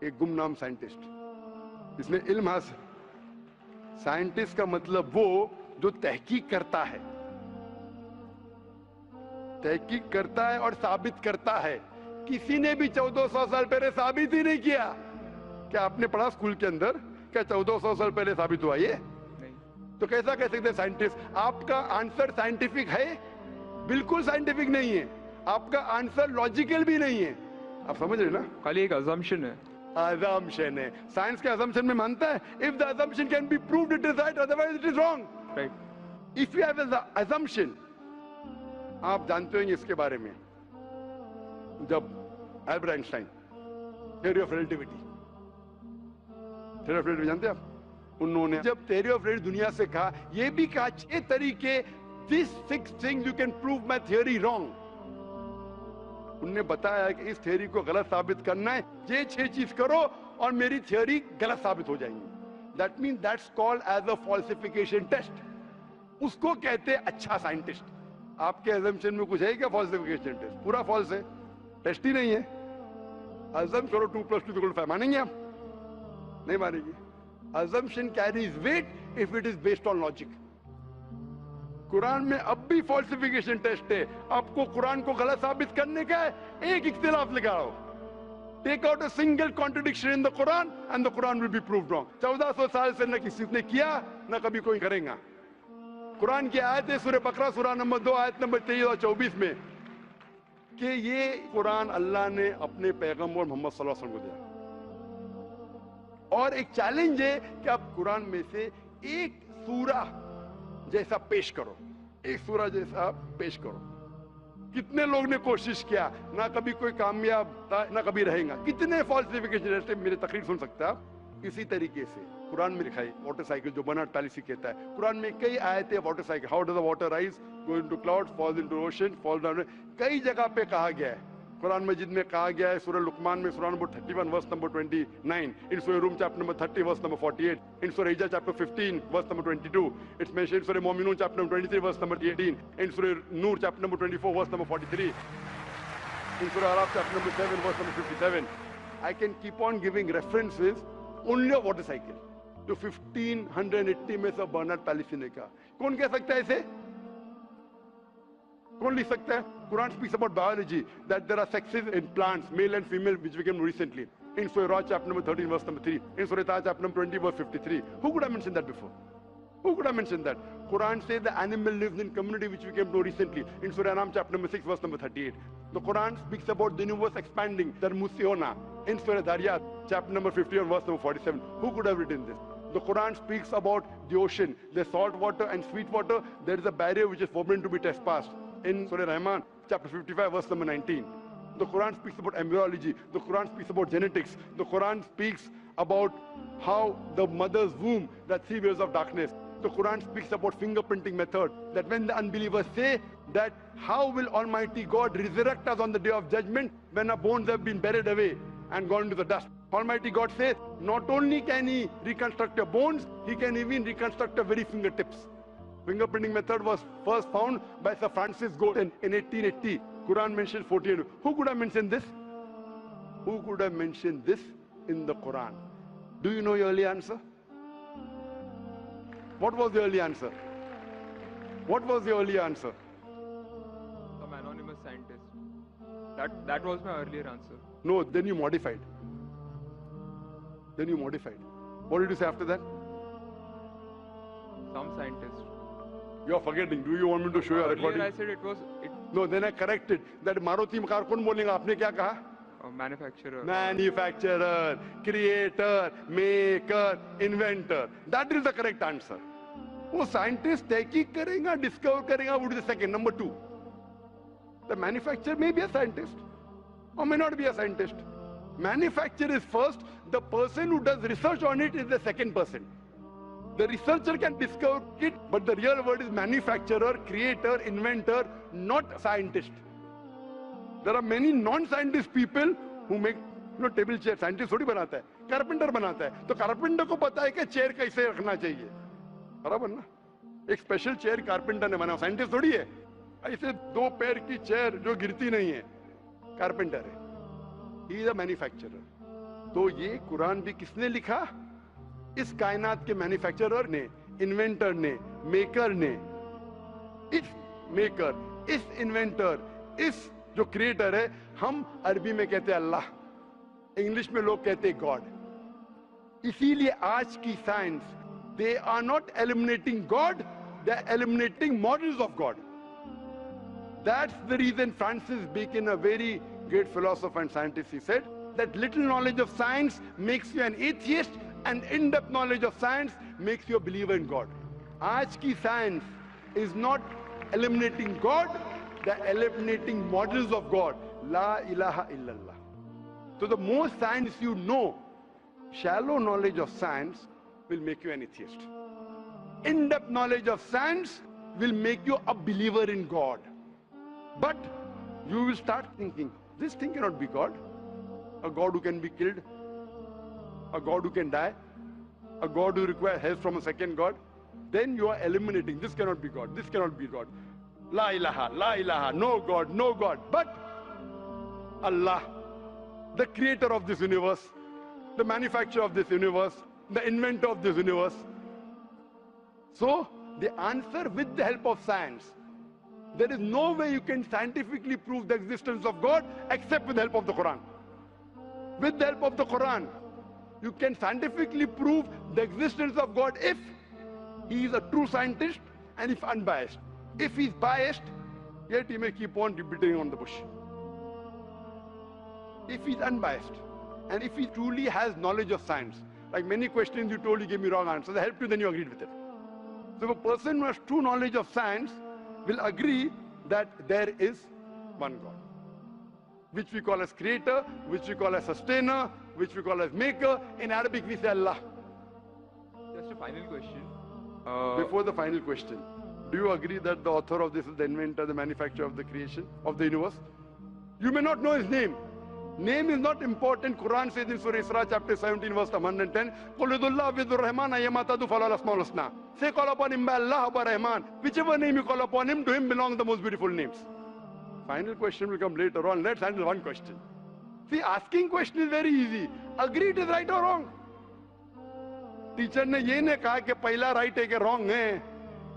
C: एक गुमनाम साइंटिस्ट, इसने इल्म हासिल। साइंटिस्ट का मतलब वो जो तहकीक करता है, तहकीक करता है और साबित करता है। किसी ने भी 1400 साल पहले साबित ही नहीं किया। क्या आपने पढ़ा स्कूल के अंदर क्या 1400 साल पहले साबित हुआ ये? तो कैसा कह सकते हैं साइंटिस्ट? आपका आंसर साइंटिफिक है? बिल्कुल साइंटिफिक नहीं है। आपका आंसर लॉजिकल भी नहीं है। आप समझ रहे ना?
B: खाली एक अजम्पशन है।
C: assumption है। साइंस के assumption में मानता है if the assumption can be proved it is right, otherwise it is wrong.
B: Right.
C: If you have an assumption, आप जानते होंगे इसके बारे में, जब Albert Einstein theory of relativity, theory of relativity जानते हैं आप? उन्होंने जब थ्योरी ऑफ रिलेटिविटी दुनिया से कहा, ये भी कहा 6 तरीके, this 6 things you can prove my theory wrong. उन्होंने बताया कि इस थ्योरी को गलत साबित करना है, ये 6 चीज करो और मेरी थ्योरी गलत साबित हो जाएंगी। That mean that's called as a falsification test. उसको कहते हैं अच्छा साइंटिस्ट। आपके अजम्पशन में कुछ है क्या फॉल्सिफिकेशन टेस्ट? पूरा फॉल्स है, टेस्ट ही नहीं है। अजम करो 2 + 2 = 5, मानेंगे आप? नहीं मानेंगे। Assumption carries weight if it is based on logic. Quran में अब भी फॉल्सिफिकेशन टेस्ट है। आपको कुरान को गलत साबित करने का है, एक इख्तिलाफ लगाओ, take out a single contradiction in the Quran and the Quran will be proved wrong. 1400 साल से न किसी ने किया न कभी कोई करेगा। कुरान की आयत है सूरह बकरा सूरह नंबर 2 आयत नंबर 23 और 24 में कि ये कुरान अल्लाह ने अपने पैगंबर मोहम्मद सल्लल्लाहु अलैहि वसल्लम को दिया। और एक चैलेंज है कि आप कुरान में से एक सूरा जैसा पेश करो, एक सूरा जैसा पेश करो। कितने लोग ने कोशिश किया, ना कभी कोई कामयाब था ना कभी रहेगा। कितने फॉल्सिफिकेशन जैसे मेरे तकरीर सुन सकते हैं आप। इसी तरीके से कुरान में लिखा है वाटर साइकिल, जो बर्नार्ड पॉलिसी कहता है। कुरान में कई आयतें water cycle, how does the water rise, go into clouds, falls into ocean, fall down, कई जगह पे कहा गया है। कुरान मजिद में कहा गया है सूरह लुकमान में सूरह नंबर 31 वर्स नंबर 29, इन सूरह रूम chapter number 30 verse number 48, in सूरह हिजर chapter 15 verse number 22, it's mentioned सूरह मोमिनून chapter number 23 verse number 18, in सूरह नूर chapter number 24 verse number 43, in सूरह अराफ chapter number 7 verse number 57. I can keep on giving references only of water cycle. जो 1580 में से बर्नार्ड पॉलिसी ने कहा। कौन कह सकता है इसे? कौन लिख सकता है? Quran speaks about biology, that there are sexes in plants, male and female, which we came recently. In Surah Ra chapter number 13 verse number 3. In Surah Taha chapter number 20 verse 53. Who could have mentioned that before? Who could have mentioned that? Quran says the animal lives in community, which we came to recently in Surah Ram chapter number 6 verse number 38. The Quran speaks about the universe expanding, Darmusiona, in Surah Dariyat chapter number 51 verse number 47. Who could have written this? The Quran speaks about the ocean, the salt water and sweet water. There is a barrier which is forbidden to be trespassed in Surah Rahman chapter 55 verse number 19. The Quran speaks about embryology. The Quran speaks about genetics. The Quran speaks about how the mother's womb, that 3 years of darkness. The Quran speaks about fingerprinting method, that when the unbelievers say that how will Almighty God resurrect us on the day of judgment when our bones have been buried away and gone to the dust. Almighty God says not only can he reconstruct your bones, he can even reconstruct your very fingertips. Fingerprinting method was first found by Sir Francis Galton in 1880. Quran mentions 48. Who could have mentioned this? Who could have mentioned this in the Quran? Do you know your early answer? What was the early answer? What was the early answer?
B: Some anonymous scientist. That was my earlier answer.
C: No, then you modified. Then you modified. What did you say after that?
B: Some scientist.
C: You are forgetting. Do you want me to show you a recording?
B: Earlier I said it was
C: No, then I corrected. That Maruti car kaun bolenga? Aapne kya kaha?
B: a manufacturer.
C: Manufacturer, creator, maker, inventor. That is the correct answer. वो scientist तहकीक करेगा, discover करेगा, would be the second. Number 2, the manufacturer may be a scientist or may not be a scientist. Manufacturer is first. The person who does research on it is the second person. The researcher can discover it, but the real word is manufacturer, creator, inventor, not scientist. There are many non-scientist people who make table chair. Scientist थोड़ी बनाता है, carpenter बनाता है. तो carpenter को पता है कि chair कैसे रखना चाहिए. बराबर ना? एक स्पेशल चेयर कारपेंटर ने बनाया, साइंटिस्ट थोड़ी है. ऐसे 2 पैर की चेयर जो गिरती नहीं है, कारपेंटर है. He is a manufacturer. तो ये कुरान भी किसने लिखा? इस कायनात के मैन्युफैक्चरर ने, इन्वेंटर ने, मेकर ने. इस मेकर, इस इन्वेंटर, इस जो क्रिएटर है, हम अरबी में कहते हैं अल्लाह, इंग्लिश में लोग कहते हैं गॉड. इसीलिए आज की science, they are not eliminating God, they are eliminating models of God. That's the reason Francis Bacon, a very great philosopher and scientist, he said that little knowledge of science makes you an atheist and in-depth knowledge of science makes you a believer in God. Aaj ki science is not eliminating God, they are eliminating models of God. La ilaha illallah. So the more science you know, shallow knowledge of science will make you an atheist. In-depth knowledge of science will make you a believer in God. But you will start thinking, this thing cannot be God. A God who can be killed, a God who can die, a God who requires help from a second God. Then you are eliminating, this cannot be God, this cannot be God. La ilaha, no God, no God. But Allah, the creator of this universe, the manufacturer of this universe, the inventor of this universe. So, the answer with the help of science. There is no way you can scientifically prove the existence of God except with the help of the Quran. With the help of the Quran, you can scientifically prove the existence of God if he is a true scientist and if unbiased. If he is biased, yet he may keep on beating on the bush. If he is unbiased and if he truly has knowledge of science, like many questions you told, you gave me wrong answers. I helped you, then you agreed with it. So a person who has true knowledge of science will agree that there is one God, which we call as creator, which we call as sustainer, which we call as maker. In Arabic we say Allah.
B: Just a final question.
C: Before the final question, do you agree that the author of this is the inventor, the manufacturer of the creation, of the universe? You may not know his name. Name is not important. Quran says in Surah Isra chapter 17 verse 110, قُلْ ادُ اللَّهُ وِذُ الرَّحْمَنَ أَيَّمَا تَدْعُوا فَلَهُ الْأَسْمَاءُ الْحُسْنَى. Say call upon him by Allah or by Rahman. Whichever name you call upon him, to him belong the most beautiful names. Final question will come later on. Let's handle one question. See, asking question is very easy. Agree it is right or wrong. Teacher ने ये नहीं कहा कि पहला right है कि wrong है,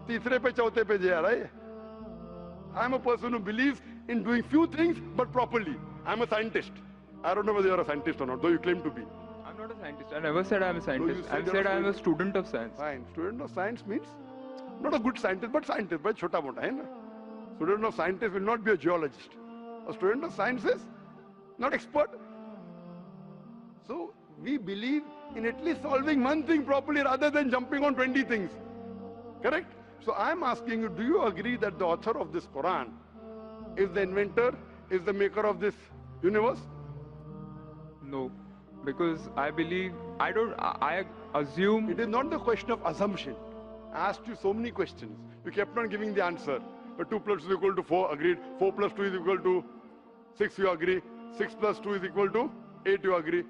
C: तीसरे पे चौथे पे जा रहा है. I am a person who believes in doing few things but properly. I am a scientist. I don't know whether you are a scientist or not, though you claim to be.
B: I'm not a scientist. I never said I'm a scientist.
C: said
B: I
C: you're
B: said
C: a
B: I'm a
C: student.
B: student of science.
C: Fine. Student of science means not a good scientist, but chota mota, hai na? Student of scientist will not be a geologist. A student of science is not expert. So we believe in at least solving one thing properly rather than jumping on 20 things. Correct? So I'm asking you, do you agree that the author of this Quran is the inventor, is the maker of this universe?
B: No, because I believe, I assume.
C: It is not the question of assumption. I asked you so many questions. You kept on giving the answer. But 2 plus 2 is equal to 4, agreed. 4 plus 2 is equal to 6, you agree. 6 plus 2 is equal to 8, you agree.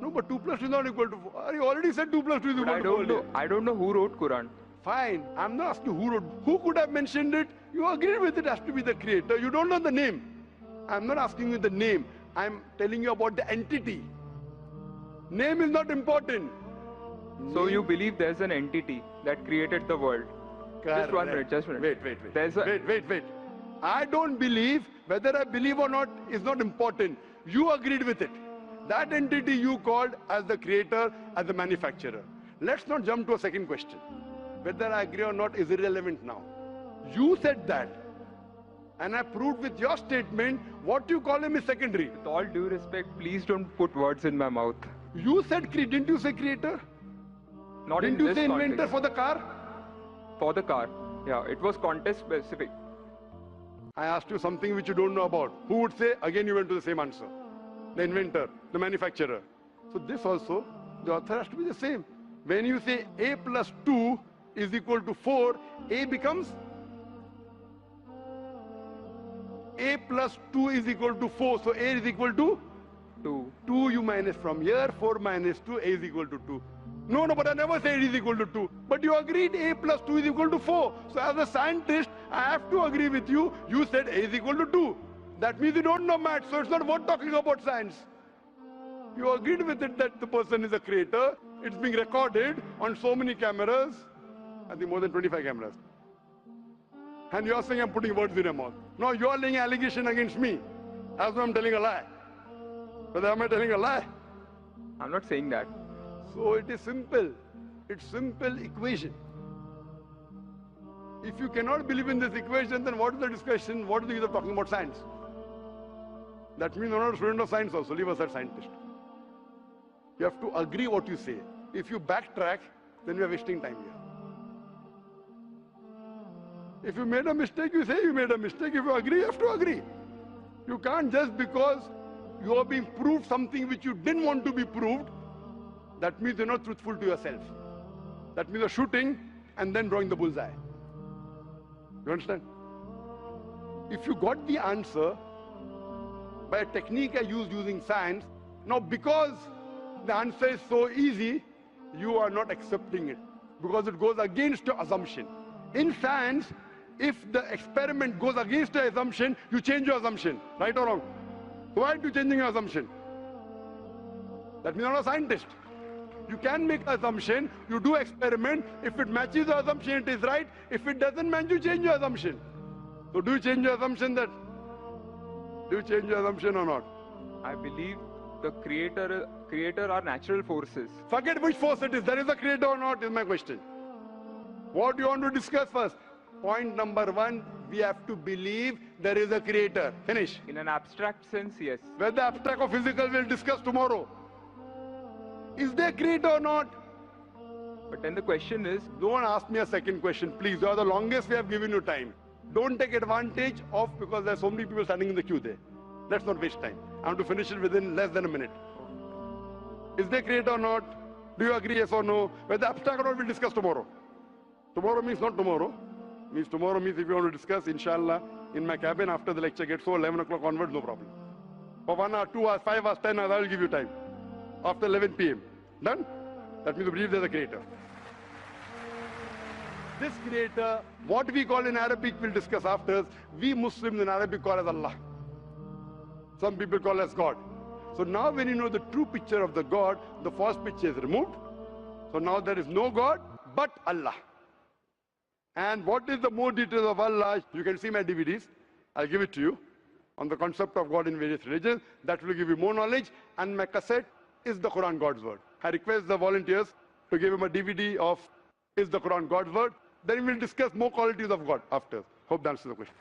C: No, but 2 plus 2 is not equal to 4. You already said 2 plus 2 is
B: But
C: equal to 4.
B: I don't know who wrote Quran.
C: Fine. I'm not asking who wrote. Who could have mentioned it? You agreed with it has to be the creator. You don't know the name. I'm not asking you the name. I'm telling you about the entity. Name is not important.
B: So you believe there's an entity that created the world? Just 1 minute, just 1 minute.
C: Wait. Wait. I don't believe. Whether I believe or not is not important. You agreed with it. That entity you called as the creator, as the manufacturer. Let's not jump to a second question. Whether I agree or not is irrelevant now. You said that. And I proved with your statement what you call him is secondary.
B: With all due respect, please don't put words in my mouth.
C: You said, didn't you say creator?
B: Not
C: Didn't
B: in
C: you
B: this
C: say inventor
B: context.
C: for the car?
B: For the car. Yeah, it was context specific.
C: I asked you something which you don't know about. Who would say? Again, you went to the same answer. The inventor, the manufacturer. So this also, the author has to be the same. When you say A plus 2 is equal to 4, A becomes A plus 2 is equal to 4. So A is equal to
B: 2.
C: 2 you minus from here, 4 minus 2, A is equal to 2. No, but I never said it is equal to 2. But you agreed A plus 2 is equal to 4. So as a scientist, I have to agree with you. You said A is equal to 2. That means you don't know math, so it's not worth talking about science. You agreed with it that the person is a creator. It's being recorded on so many cameras. I think more than 25 cameras. And you're saying I'm putting words in your mouth. No, you're laying allegation against me. As though I'm telling a lie. Whether am I telling a lie?
B: I'm not saying that.
C: So it is simple. It's simple equation. If you cannot believe in this equation, then what is the discussion? What is the use of talking about science? That means you're not a student of science also. Leave aside scientist. You have to agree what you say. If you backtrack, then you are wasting time here. If you made a mistake, you say you made a mistake. If you agree, you have to agree. You can't just because you are being proved something which you didn't want to be proved, that means you're not truthful to yourself. That means you're shooting and then drawing the bullseye. You understand? If you got the answer by a technique I used using science, now because the answer is so easy, you are not accepting it because it goes against your assumption. In science, if the experiment goes against your assumption, you change your assumption, right or wrong? Why are you changing your assumption? That means you're not a scientist. You can make an assumption, you do experiment, if it matches the assumption, it is right. If it doesn't match, you change your assumption. So do you change your assumption then? Do you change your assumption or not?
B: I believe the creator are natural forces.
C: Forget which force it is. There is a creator or not is my question. What do you want to discuss first? Point number 1, we have to believe there is a creator. Finish.
B: In an abstract sense, yes.
C: Whether abstract or physical, we'll discuss tomorrow. Is there a creator or not?
B: But then the question is,
C: Don't ask me a second question, please. You are the longest we have given you time. Don't take advantage of because there are so many people standing in the queue there. Let's not waste time. I want to finish it within less than a minute. Is there a creator or not? Do you agree, yes or no? Whether abstract or not, we'll discuss tomorrow. Tomorrow means not tomorrow. Tomorrow means if you want to discuss, inshallah, in my cabin after the lecture gets so 11 o'clock onwards, no problem. For 1 hour, 2 hours, 5 hours, 10 hours, I will give you time. After 11 p.m. Done? That means you believe there's a creator. This creator, what we call in Arabic, we'll discuss after. We Muslims in Arabic call as Allah. Some people call as God. So now when you know the true picture of the God, the false picture is removed. So now there is no God but Allah. And what is the more details of Allah? You can see my DVDs. I'll give it to you on the concept of God in various religions. That will give you more knowledge. And my cassette Is the Quran God's word? I request the volunteers to give him a DVD of Is the Quran God's word? Then we'll discuss more qualities of God after. Hope that answers the question.